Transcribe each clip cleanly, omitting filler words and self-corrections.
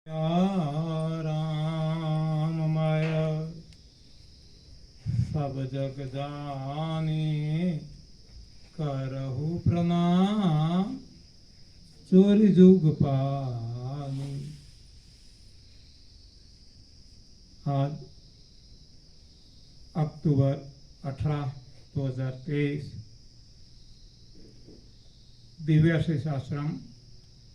राममय सब जग जानी करहु प्रणाम चोरी जुग पानी। आज अक्टूबर 18, 2023 दिव्याशीष आश्रम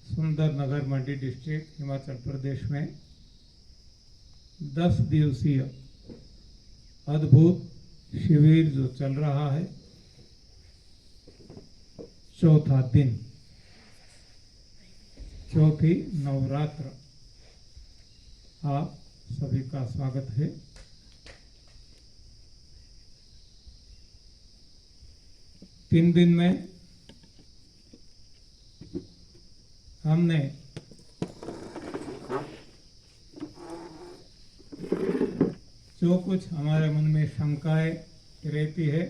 सुंदर नगर मंडी डिस्ट्रिक्ट हिमाचल प्रदेश में 10 दिवसीय अद्भुत शिविर जो चल रहा है, चौथा दिन, चौथी नवरात्र। आप सभी का स्वागत है। तीन दिन में हमने जो कुछ हमारे मन में शंकाएं रहती है,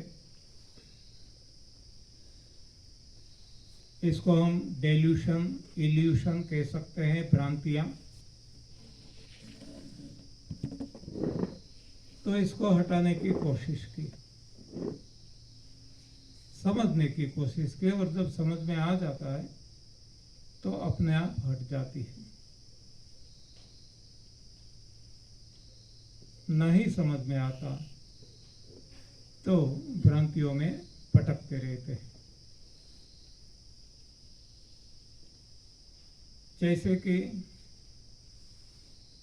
इसको हम डेल्यूशन, इल्यूशन कह सकते हैं, भ्रांतियां। तो इसको हटाने की कोशिश की, समझने की कोशिश की, और जब समझ में आ जाता है तो अपने आप हट जाती है। नहीं समझ में आता तो भ्रांतियों में भटकते रहते हैं। जैसे कि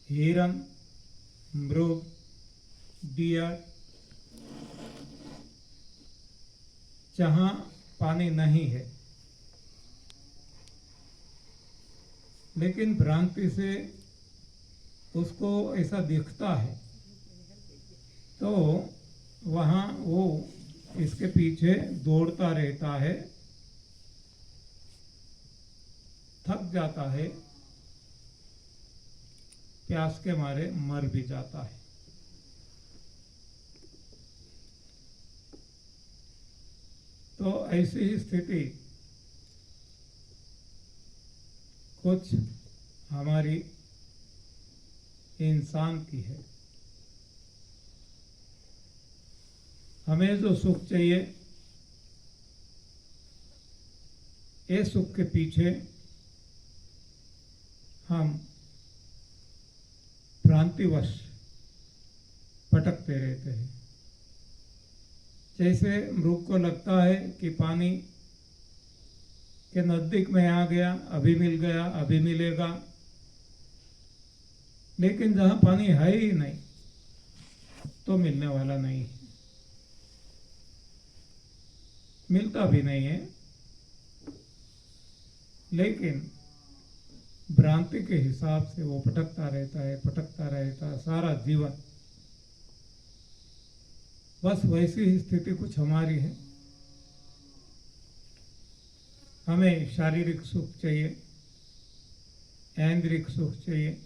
हिरन, मृग, डियर, जहां पानी नहीं है, लेकिन भ्रांति से उसको ऐसा दिखता है, तो वहाँ वो इसके पीछे दौड़ता रहता है, थक जाता है, प्यास के मारे मर भी जाता है। तो ऐसी ही स्थिति कुछ हमारी इंसान की है। हमें जो सुख चाहिए, ये सुख के पीछे हम भ्रांतिवश भटकते रहते हैं। जैसे मृग को लगता है कि पानी के नजदीक में आ गया, अभी मिल गया, अभी मिलेगा, लेकिन जहां पानी है ही नहीं तो मिलने वाला नहीं है, मिलता भी नहीं है। लेकिन भ्रांति के हिसाब से वो भटकता रहता है, भटकता रहता है सारा जीवन। बस वैसी ही स्थिति कुछ हमारी है। हमें शारीरिक सुख चाहिए, ऐन्द्रिक सुख चाहिए,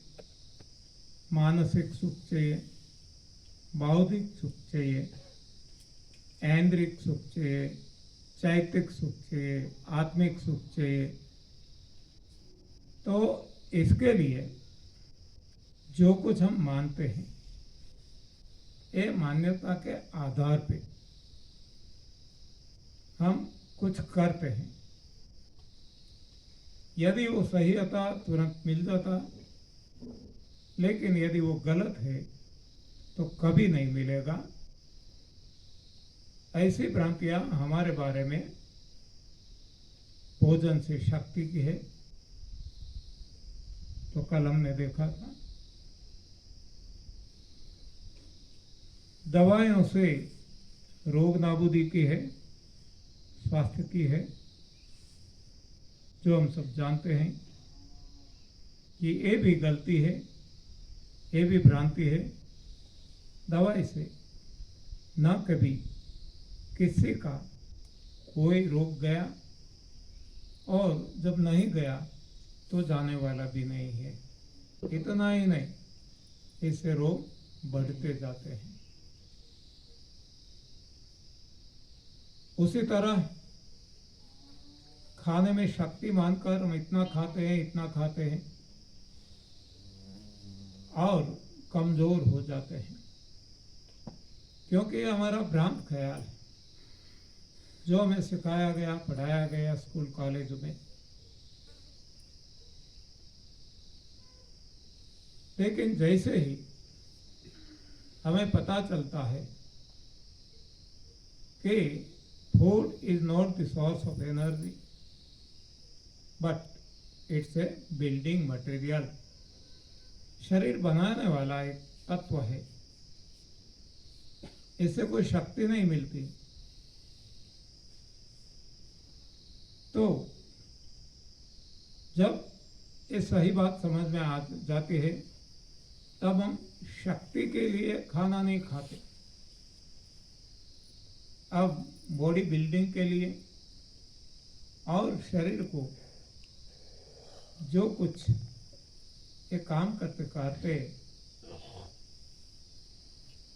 मानसिक सुख चाहिए, बौद्धिक सुख चाहिए, ऐन्द्रिक सुख चाहिए, चैतिक सुख चाहिए, आत्मिक सुख चाहिए। तो इसके लिए जो कुछ हम मानते हैं, ये मान्यता के आधार पे हम कुछ करते हैं। यदि वो सही होता तुरंत मिल जाता, लेकिन यदि वो गलत है तो कभी नहीं मिलेगा। ऐसी भ्रांतियां हमारे बारे में भोजन से शक्ति की है। तो कल हमने देखा था दवाइयों से रोग नाबूदी की है, स्वास्थ्य की है, जो हम सब जानते हैं कि ये भी गलती है, ये भी भ्रांति है। दवाई से न कभी किसी का कोई रोग गया, और जब नहीं गया तो जाने वाला भी नहीं है। इतना ही नहीं, इससे रोग बढ़ते जाते हैं। उसी तरह खाने में शक्ति मानकर हम इतना खाते हैं, इतना खाते हैं, और कमज़ोर हो जाते हैं, क्योंकि ये हमारा भ्रांत ख्याल है जो हमें सिखाया गया, पढ़ाया गया स्कूल कॉलेज में। लेकिन जैसे ही हमें पता चलता है कि food is not the source of energy but it's a building material, शरीर बनाने वाला एक तत्व है, इससे कोई शक्ति नहीं मिलती। तो जब ये सही बात समझ में आ जाती है तब हम शक्ति के लिए खाना नहीं खाते, अब बॉडी बिल्डिंग के लिए और शरीर को जो कुछ ये काम करते करते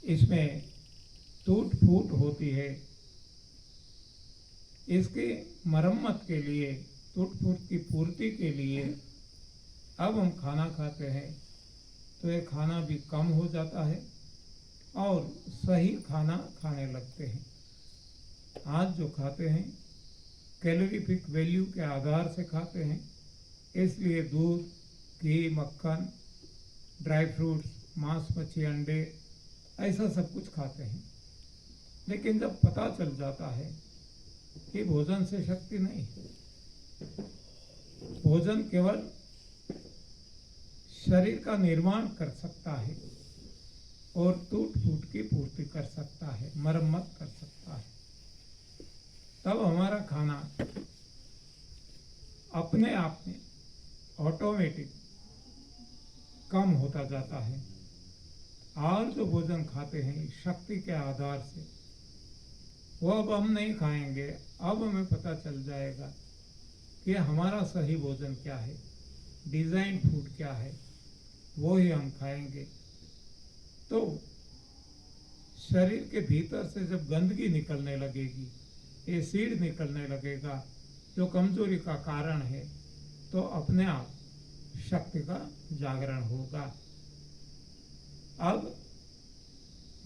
इसमें टूट फूट होती है, इसकी मरम्मत के लिए, टूट फूट की पूर्ति के लिए अब हम खाना खाते हैं, तो ये खाना भी कम हो जाता है और सही खाना खाने लगते हैं। आज जो खाते हैं कैलोरीफिक वैल्यू के आधार से खाते हैं, इसलिए दूध, घी, मक्खन, ड्राई फ्रूट्स, मांस, मच्छी, अंडे, ऐसा सब कुछ खाते हैं। लेकिन जब पता चल जाता है कि भोजन से शक्ति नहीं है, भोजन केवल शरीर का निर्माण कर सकता है और टूट फूट की पूर्ति कर सकता है, मरम्मत कर सकता है, तब हमारा खाना अपने आप में ऑटोमेटिक कम होता जाता है। और जो भोजन खाते हैं शक्ति के आधार से, वो अब हम नहीं खाएंगे। अब हमें पता चल जाएगा कि हमारा सही भोजन क्या है, डिज़ाइन फूड क्या है, वो ही हम खाएंगे। तो शरीर के भीतर से जब गंदगी निकलने लगेगी, एसिड निकलने लगेगा जो कमजोरी का कारण है, तो अपने आप शक्ति का जागरण होगा। अब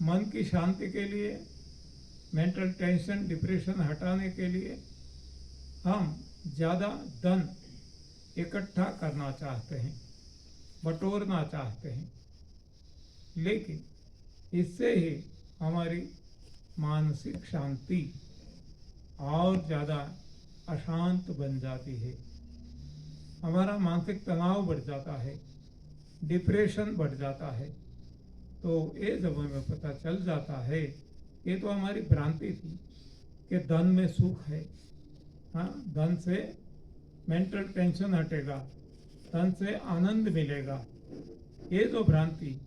मन की शांति के लिए, मेंटल टेंशन, डिप्रेशन हटाने के लिए हम ज़्यादा धन इकट्ठा करना चाहते हैं, बटोरना चाहते हैं, लेकिन इससे ही हमारी मानसिक शांति और ज़्यादा अशांत बन जाती है, हमारा मानसिक तनाव बढ़ जाता है, डिप्रेशन बढ़ जाता है। तो ये जब हमें पता चल जाता है, ये तो हमारी भ्रांति थी कि धन में सुख है, हाँ, धन से मेंटल टेंशन हटेगा, धन से आनंद मिलेगा, ये जो भ्रांति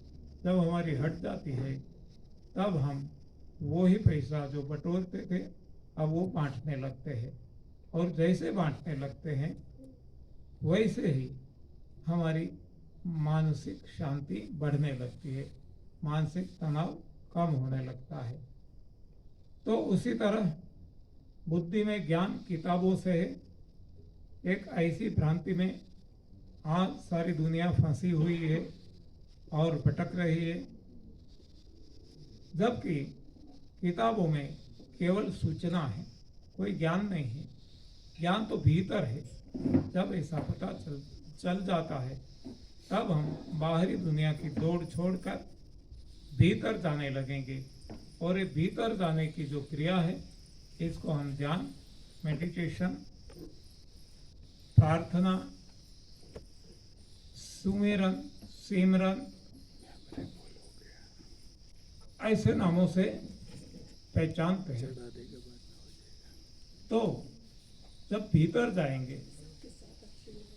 जब हमारी हट जाती है, तब हम वो ही पैसा जो बटोरते थे अब वो बांटने लगते हैं, और जैसे बांटने लगते हैं वैसे ही हमारी मानसिक शांति बढ़ने लगती है, मानसिक तनाव कम होने लगता है। तो उसी तरह बुद्धि में ज्ञान किताबों से है, एक ऐसी भ्रांति में आज सारी दुनिया फंसी हुई है और भटक रही है, जबकि किताबों में केवल सूचना है, कोई ज्ञान नहीं है। ज्ञान तो भीतर है। जब ऐसा पता चल जाता है, तब हम बाहरी दुनिया की दौड़ छोड़कर भीतर जाने लगेंगे, और ये भीतर जाने की जो क्रिया है, इसको हम ध्यान, मेडिटेशन, प्रार्थना, सुमिरन, सिमरन, ऐसे नामों से पहचानते हैं। तो जब भीतर जाएंगे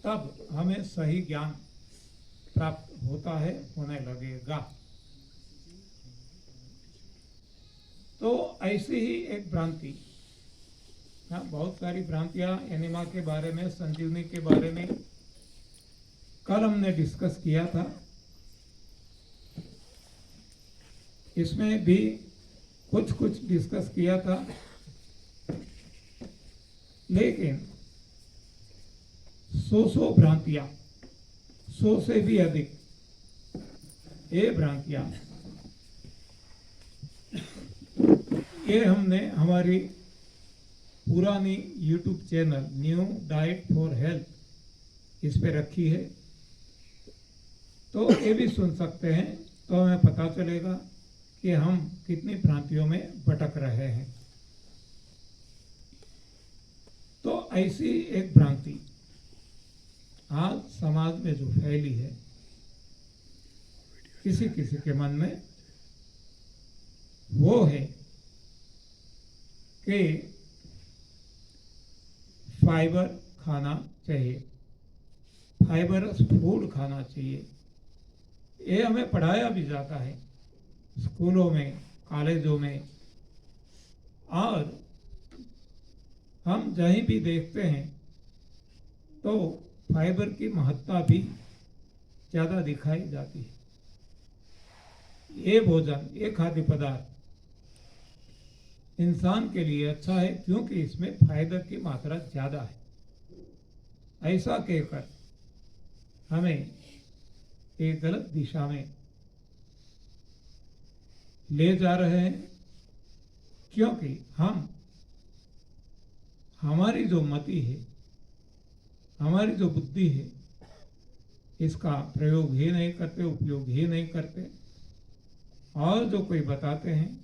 तब हमें सही ज्ञान प्राप्त होता है, होने लगेगा। तो ऐसी ही एक भ्रांति, बहुत सारी भ्रांतियां एनिमा के बारे में, संजीवनी के बारे में कल हमने डिस्कस किया था। इसमें भी कुछ डिस्कस किया था, लेकिन 100 भ्रांतियां, 100 से भी अधिक ये भ्रांतियाँ, ये हमने हमारी पुरानी YouTube channel new diet for health इस पे रखी है, तो ये भी सुन सकते हैं, तो हमें पता चलेगा कि हम कितनी भ्रांतियों में भटक रहे हैं। तो ऐसी एक भ्रांति आज समाज में जो फैली है, किसी किसी के मन में, वो है कि फाइबर खाना चाहिए, फाइबरस फूड खाना चाहिए। ये हमें पढ़ाया भी जाता है स्कूलों में, कॉलेजों में, और हम जहीं भी देखते हैं तो फाइबर की महत्ता भी ज़्यादा दिखाई जाती है। ये भोजन, ये खाद्य पदार्थ इंसान के लिए अच्छा है क्योंकि इसमें फाइबर की मात्रा ज़्यादा है। ऐसा कहकर हमें एक गलत दिशा में ले जा रहे हैं, क्योंकि हम हमारी जो मति है, हमारी जो बुद्धि है, इसका प्रयोग ही नहीं करते, उपयोग ही नहीं करते। और जो कोई बताते हैं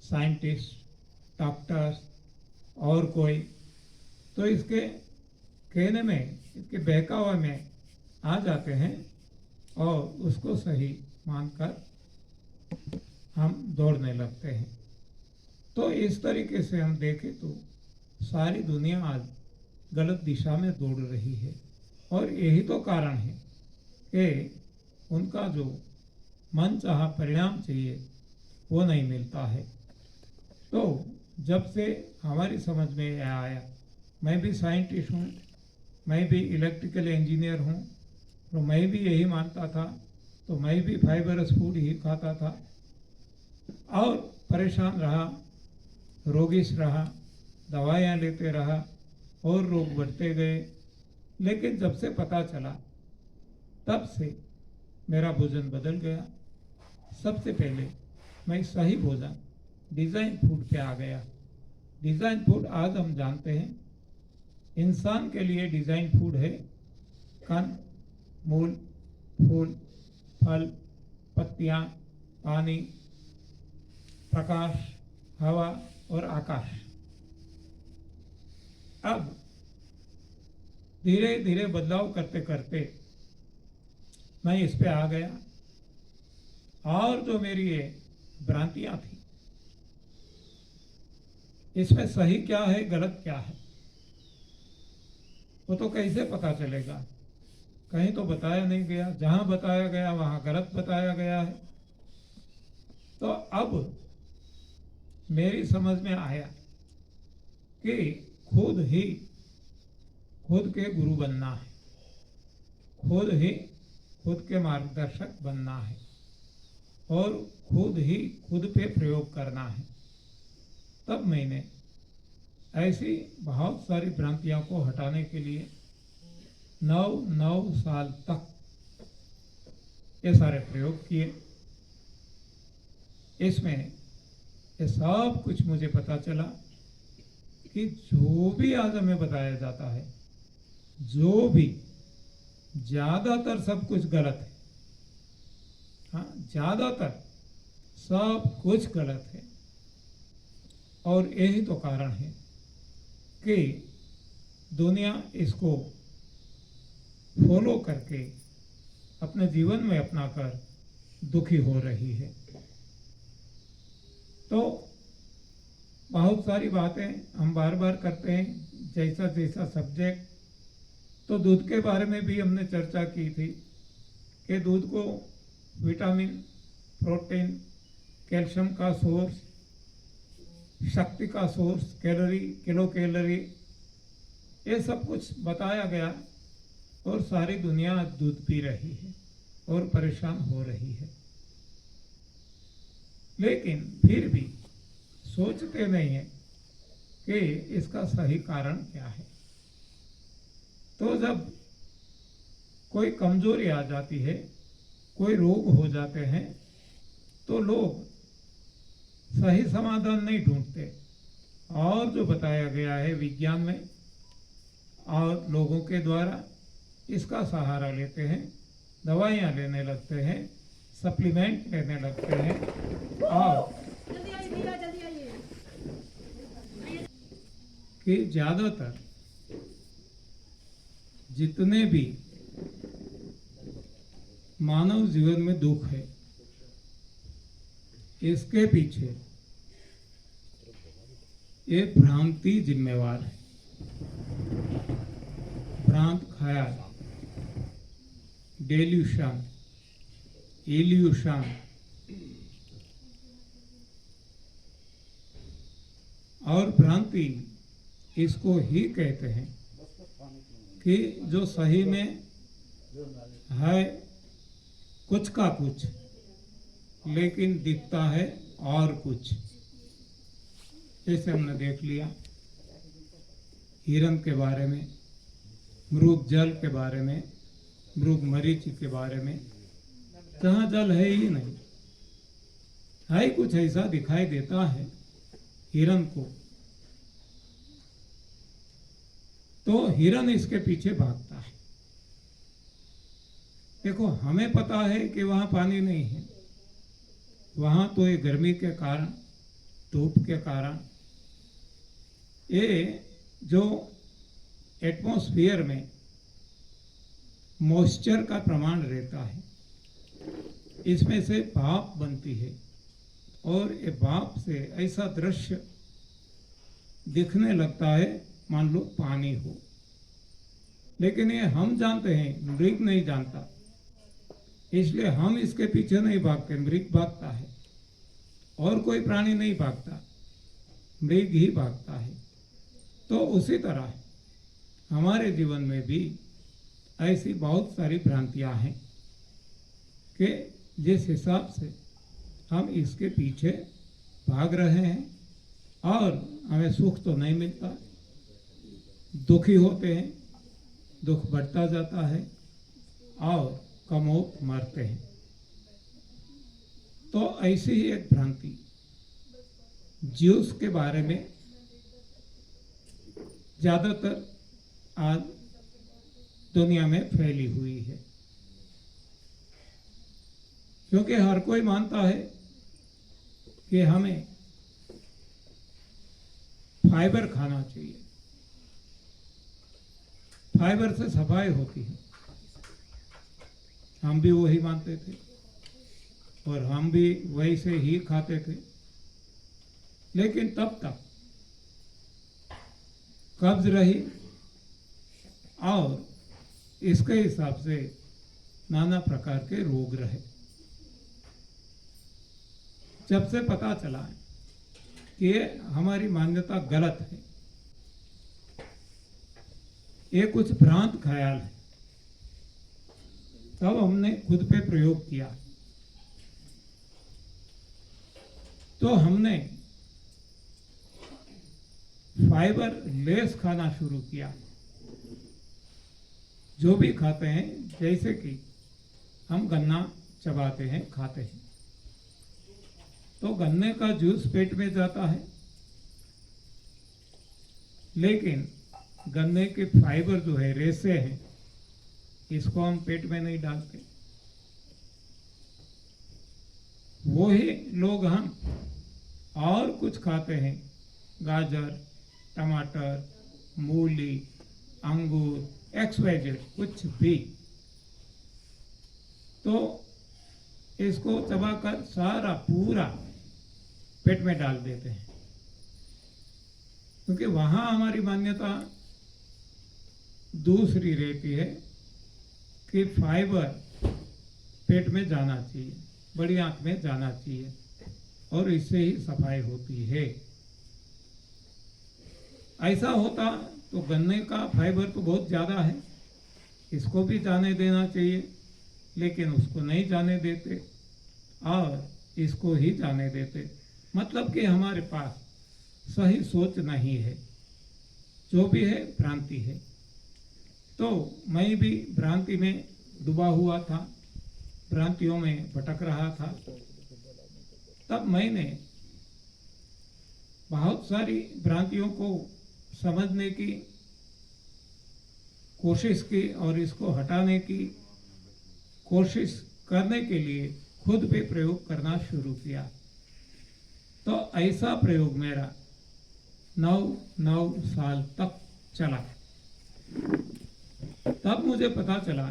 साइंटिस्ट, डॉक्टर्स और कोई, तो इसके कहने में, इसके बहकावे में आ जाते हैं और उसको सही मानकर हम दौड़ने लगते हैं। तो इस तरीके से हम देखें तो सारी दुनिया आज गलत दिशा में दौड़ रही है, और यही तो कारण है कि उनका जो मनचाहा परिणाम चाहिए वो नहीं मिलता है। तो जब से हमारी समझ में यह आया, मैं भी साइंटिस्ट हूँ, मैं भी इलेक्ट्रिकल इंजीनियर हूँ, तो मैं भी यही मानता था, तो मैं भी फाइबरस फूड ही खाता था और परेशान रहा, रोगिश रहा, दवाइयाँ लेते रहा और रोग बढ़ते गए। लेकिन जब से पता चला, तब से मेरा भोजन बदल गया। सबसे पहले मैं सही भोजन डिज़ाइन फूड पे आ गया। डिज़ाइन फूड आज हम जानते हैं, इंसान के लिए डिज़ाइन फूड है कंद, मूल, फूल, फल, पत्तियाँ, पानी, प्रकाश, हवा और आकाश। अब धीरे धीरे बदलाव करते करते मैं इस पे आ गया, और जो मेरी ये भ्रांतियाँ थी, इसमें सही क्या है, गलत क्या है, वो तो कैसे पता चलेगा? कहीं तो बताया नहीं गया, जहाँ बताया गया वहाँ गलत बताया गया है। तो अब मेरी समझ में आया कि खुद ही खुद के गुरु बनना है, खुद ही खुद के मार्गदर्शक बनना है, और खुद ही खुद पे प्रयोग करना है। तब मैंने ऐसी बहुत सारी भ्रांतियों को हटाने के लिए 9 साल तक ये सारे प्रयोग किए। इसमें ये सब कुछ मुझे पता चला कि जो भी आज हमें बताया जाता है, जो भी, ज़्यादातर सब कुछ गलत है। हाँ, ज़्यादातर सब कुछ गलत है, और यही तो कारण है कि दुनिया इसको फॉलो करके अपने जीवन में अपनाकर दुखी हो रही है। तो बहुत सारी बातें हम बार बार करते हैं, जैसा जैसा सब्जेक्ट। तो दूध के बारे में भी हमने चर्चा की थी कि दूध को विटामिन, प्रोटीन, कैल्शियम का सोर्स, शक्ति का सोर्स, कैलोरी, किलो कैलोरी, ये सब कुछ बताया गया, और सारी दुनिया आज दूध पी रही है और परेशान हो रही है। लेकिन फिर भी सोचते नहीं है कि इसका सही कारण क्या है। तो जब कोई कमजोरी आ जाती है, कोई रोग हो जाते हैं तो लोग सही समाधान नहीं ढूंढते और जो बताया गया है विज्ञान में और लोगों के द्वारा इसका सहारा लेते हैं, दवाइयाँ लेने लगते हैं, सप्लीमेंट लेने लगते हैं और कि ज़्यादातर जितने भी मानव जीवन में दुख है इसके पीछे ये भ्रांति जिम्मेवार है। भ्रांत ख्याल, डेल्यूशन, इल्यूशन और भ्रांति इसको ही कहते हैं कि जो सही में है कुछ का कुछ लेकिन दिखता है और कुछ। जैसे हमने देख लिया हिरण के बारे में, मृग जल के बारे में, मृग मरीचि के बारे में, जहाँ जल है ही नहीं, है कुछ ऐसा दिखाई देता है हिरण को, तो हिरण इसके पीछे भागता है। देखो हमें पता है कि वहां पानी नहीं है, वहां तो ये गर्मी के कारण, धूप के कारण, ये जो एटमॉस्फेयर में मॉइस्चर का प्रमाण रहता है इसमें से भाप बनती है और ये भाप से ऐसा दृश्य दिखने लगता है मान लो पानी हो। लेकिन ये हम जानते हैं, मृग नहीं जानता, इसलिए हम इसके पीछे नहीं भागते, मृग भागता है और कोई प्राणी नहीं भागता, मृग ही भागता है। तो उसी तरह हमारे जीवन में भी ऐसी बहुत सारी भ्रांतियां हैं कि जिस हिसाब से हम इसके पीछे भाग रहे हैं और हमें सुख तो नहीं मिलता, दुखी होते हैं, दुख बढ़ता जाता है और कमोक मरते हैं। तो ऐसी ही एक भ्रांति ज्यूस के बारे में ज्यादातर आज दुनिया में फैली हुई है, क्योंकि हर कोई मानता है कि हमें फाइबर खाना चाहिए, फाइबर से सफाई होती है। हम भी वही मानते थे और हम भी वही से ही खाते थे, लेकिन तब तक कब्ज रही और इसके हिसाब से नाना प्रकार के रोग रहे। जब से पता चला कि ये हमारी मान्यता गलत है, ये कुछ भ्रांत ख्याल है, तब हमने खुद पे प्रयोग किया। तो हमने फाइबर लेस खाना शुरू किया। जो भी खाते हैं, जैसे कि हम गन्ना चबाते हैं, खाते हैं, तो गन्ने का जूस पेट में जाता है, लेकिन गन्ने के फाइबर जो है, रेशे हैं, इसको हम पेट में नहीं डालते। वो ही लोग हम और कुछ खाते हैं, गाजर, टमाटर, मूली, अंगूर, XYZ कुछ भी, तो इसको चबाकर सारा पूरा पेट में डाल देते हैं, क्योंकि वहां हमारी मान्यता दूसरी रहती है कि फाइबर पेट में जाना चाहिए, बड़ी आंत में जाना चाहिए और इससे ही सफाई होती है। ऐसा होता तो गन्ने का फाइबर तो बहुत ज़्यादा है, इसको भी जाने देना चाहिए, लेकिन उसको नहीं जाने देते और इसको ही जाने देते। मतलब कि हमारे पास सही सोच नहीं है, जो भी है भ्रांति है। तो मैं भी भ्रांति में डूबा हुआ था, भ्रांतियों में भटक रहा था, तब मैंने बहुत सारी भ्रांतियों को समझने की कोशिश की और इसको हटाने की कोशिश करने के लिए खुद पे प्रयोग करना शुरू किया। तो ऐसा प्रयोग मेरा 9 साल तक चला। तब मुझे पता चला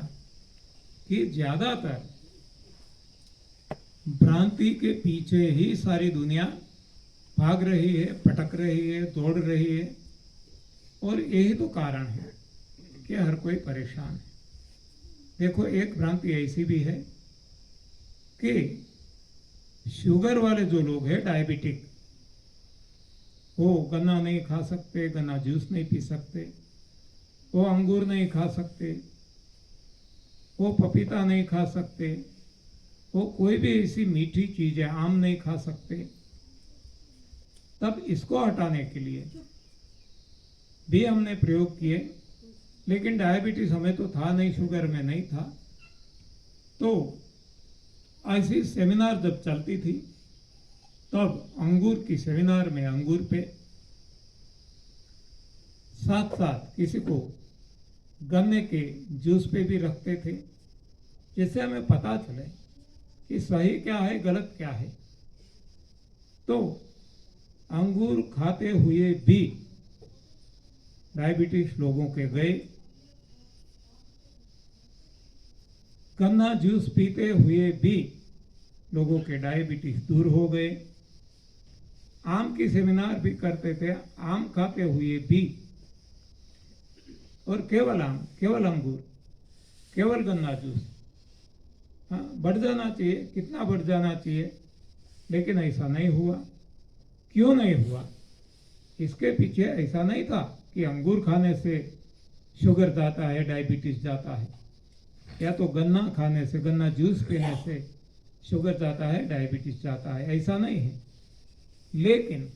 कि ज्यादातर भ्रांति के पीछे ही सारी दुनिया भाग रही है, भटक रही है, दौड़ रही है, और यही तो कारण है कि हर कोई परेशान है। देखो, एक भ्रांति ऐसी भी है कि शुगर वाले जो लोग हैं, डायबिटिक, वो गन्ना नहीं खा सकते, गन्ना जूस नहीं पी सकते, वो अंगूर नहीं खा सकते, वो पपीता नहीं खा सकते, वो कोई भी ऐसी मीठी चीज है, आम नहीं खा सकते। तब इसको हटाने के लिए भी हमने प्रयोग किए, लेकिन डायबिटीज हमें तो था नहीं, शुगर में नहीं था। तो ऐसी सेमिनार जब चलती थी, तब अंगूर की सेमिनार में अंगूर पे साथ साथ किसी को गन्ने के जूस पे भी रखते थे, जिससे हमें पता चले कि सही क्या है, गलत क्या है। तो अंगूर खाते हुए भी डायबिटीज लोगों के गए, गन्ना जूस पीते हुए भी लोगों के डायबिटीज दूर हो गए। आम की सेमिनार भी करते थे, आम खाते हुए भी, और केवल आम, केवल अंगूर, केवल गन्ना जूस। हाँ, बढ़ जाना चाहिए, कितना बढ़ जाना चाहिए, लेकिन ऐसा नहीं हुआ। क्यों नहीं हुआ? इसके पीछे ऐसा नहीं था कि अंगूर खाने से शुगर जाता है, डायबिटीज जाता है, या तो गन्ना खाने से, गन्ना जूस पीने से शुगर जाता है, डायबिटीज जाता है, ऐसा नहीं है। लेकिन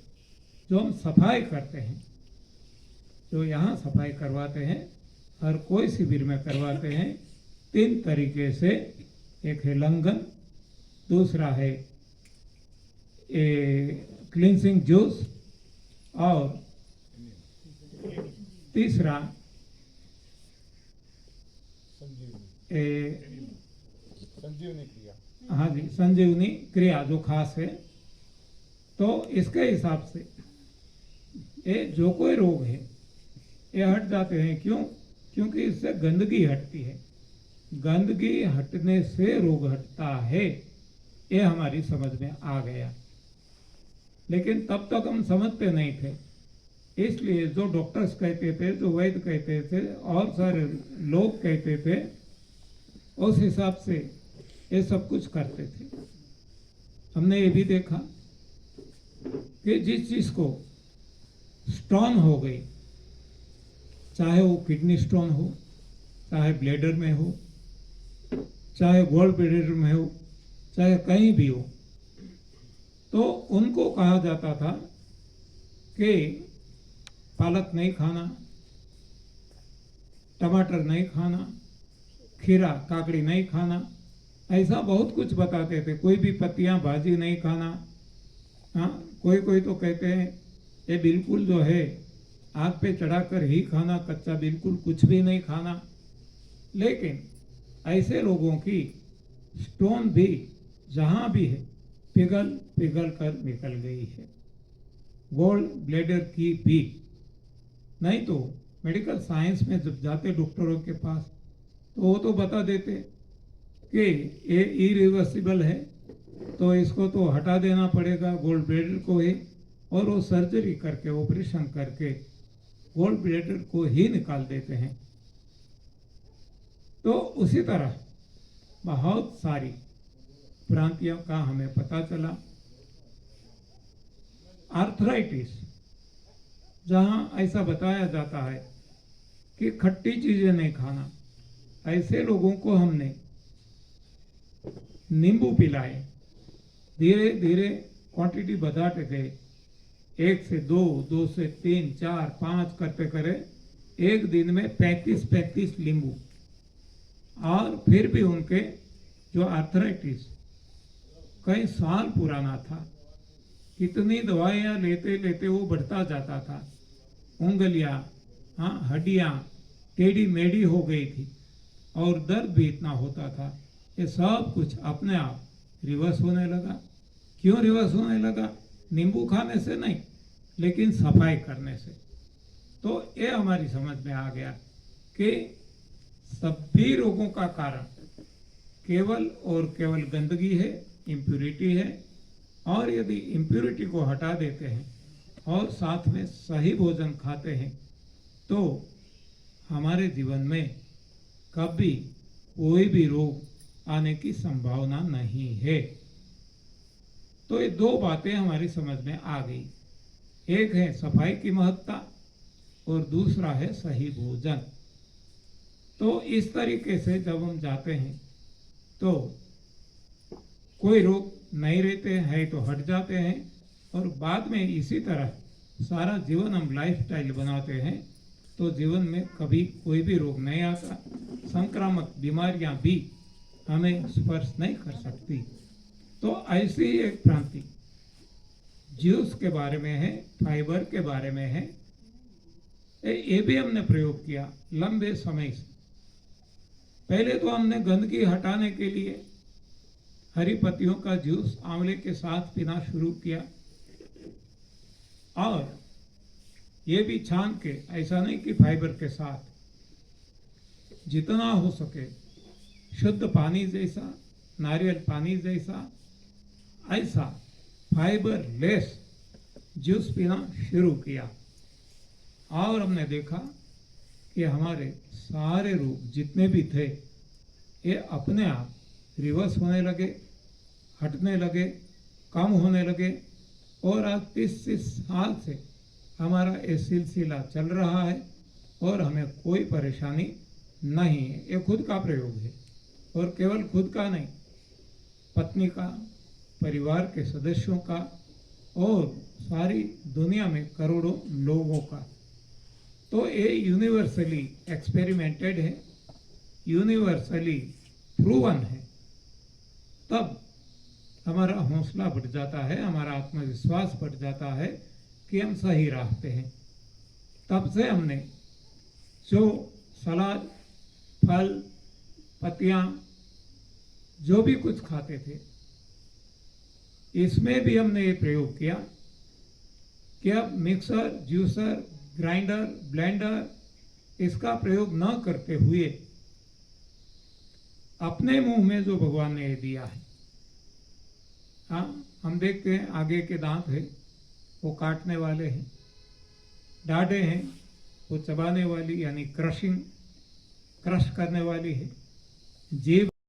जो हम सफाई करते हैं, जो यहाँ सफाई करवाते हैं, हर कोई शिविर में करवाते हैं 3 तरीके से। एक है लंगन, दूसरा है क्लींसिंग जूस, और तीसरा संजीवनी क्रिया। हाँ जी, संजीवनी क्रिया जो खास है। तो इसके हिसाब से ये जो कोई रोग है ये हट जाते हैं। क्यों? क्योंकि इससे गंदगी हटती है, गंदगी हटने से रोग हटता है। ये हमारी समझ में आ गया, लेकिन तब तक हम समझते नहीं थे। इसलिए जो डॉक्टर्स कहते थे, जो वैद्य कहते थे, और सारे लोग कहते थे, उस हिसाब से ये सब कुछ करते थे। हमने ये भी देखा कि जिस चीज को स्टोन हो गई, चाहे वो किडनी स्टोन हो, चाहे ब्लैडर में हो, चाहे गोल्ड ब्लैडर में हो, चाहे कहीं भी हो, तो उनको कहा जाता था कि पालक नहीं खाना, टमाटर नहीं खाना, खीरा काकड़ी नहीं खाना, ऐसा बहुत कुछ बताते थे। कोई भी पत्तियां भाजी नहीं खाना। हाँ, कोई तो कहते हैं ये बिल्कुल जो है आग पे चढ़ाकर ही खाना, कच्चा बिल्कुल कुछ भी नहीं खाना। लेकिन ऐसे लोगों की स्टोन भी जहां भी है पिघल कर निकल गई है, गोल्ड ब्लैडर की भी। नहीं तो मेडिकल साइंस में जब जाते डॉक्टरों के पास, तो वो तो बता देते कि ये इरिवर्सिबल है, तो इसको तो हटा देना पड़ेगा, गोल्ड ब्लैडर को ही, और वो सर्जरी करके, ऑपरेशन करके गोल्ड ब्लैडर को ही निकाल देते हैं। तो उसी तरह बहुत सारी भ्रांतियों का हमें पता चला। आर्थराइटिस, जहां ऐसा बताया जाता है कि खट्टी चीजें नहीं खाना, ऐसे लोगों को हमने नींबू पिलाए, धीरे धीरे क्वांटिटी बढ़ाते गए, 1 से 2, 2 से 3, 4, 5 करते करे एक दिन में 35 नींबू, और फिर भी उनके जो आर्थराइटिस कई साल पुराना था, कितनी दवाइयाँ लेते लेते वो बढ़ता जाता था। उंगलियाँ, हाँ, हड्डियाँ टेढ़ी मेढ़ी हो गई थी और दर्द भी इतना होता था। ये सब कुछ अपने आप रिवर्स होने लगा। क्यों रिवर्स होने लगा? नींबू खाने से नहीं, लेकिन सफाई करने से। तो ये हमारी समझ में आ गया कि सभी रोगों का कारण केवल और केवल गंदगी है, इम्प्यूरिटी है। और यदि इम्प्यूरिटी को हटा देते हैं और साथ में सही भोजन खाते हैं तो हमारे जीवन में कभी कोई भी रोग आने की संभावना नहीं है। तो ये दो बातें हमारी समझ में आ गई। एक है सफाई की महत्ता और दूसरा है सही भोजन। तो इस तरीके से जब हम जाते हैं तो कोई रोग नहीं रहते हैं तो हट जाते हैं और बाद में इसी तरह सारा जीवन हम लाइफस्टाइल बनाते हैं तो जीवन में कभी कोई भी रोग नहीं आता। संक्रामक बीमारियां भी हमें स्पर्श नहीं कर सकती। तो ऐसी ही एक भ्रांति ज्यूस के बारे में है, फाइबर के बारे में है। ये भी हमने प्रयोग किया लंबे समय से। पहले तो हमने गंदगी हटाने के लिए हरी पत्तियों का जूस आंवले के साथ पीना शुरू किया और ये भी छान के, ऐसा नहीं कि फाइबर के साथ, जितना हो सके शुद्ध पानी जैसा, नारियल पानी जैसा, ऐसा फाइबर लेस जूस पीना शुरू किया। और हमने देखा कि हमारे सारे रोग जितने भी थे ये अपने आप रिवर्स होने लगे, हटने लगे, कम होने लगे। और आज 30 साल से हमारा ये सिलसिला चल रहा है और हमें कोई परेशानी नहीं है। ये खुद का प्रयोग है और केवल खुद का नहीं, पत्नी का, परिवार के सदस्यों का और सारी दुनिया में करोड़ों लोगों का। तो ये यूनिवर्सली एक्सपेरिमेंटेड है, यूनिवर्सली प्रूवन है। तब हमारा हौसला बढ़ जाता है, हमारा आत्मविश्वास बढ़ जाता है कि हम सही राह पे हैं। तब से हमने जो सलाद, फल, पत्तियां, जो भी कुछ खाते थे, इसमें भी हमने ये प्रयोग किया कि अब मिक्सर, जूसर, ग्राइंडर, ब्लेंडर इसका प्रयोग न करते हुए अपने मुंह में जो भगवान ने दिया है, हाँ, हम देखते हैं आगे के दांत है वो काटने वाले हैं, डाढ़े हैं वो चबाने वाली यानी क्रश करने वाली है, जीभ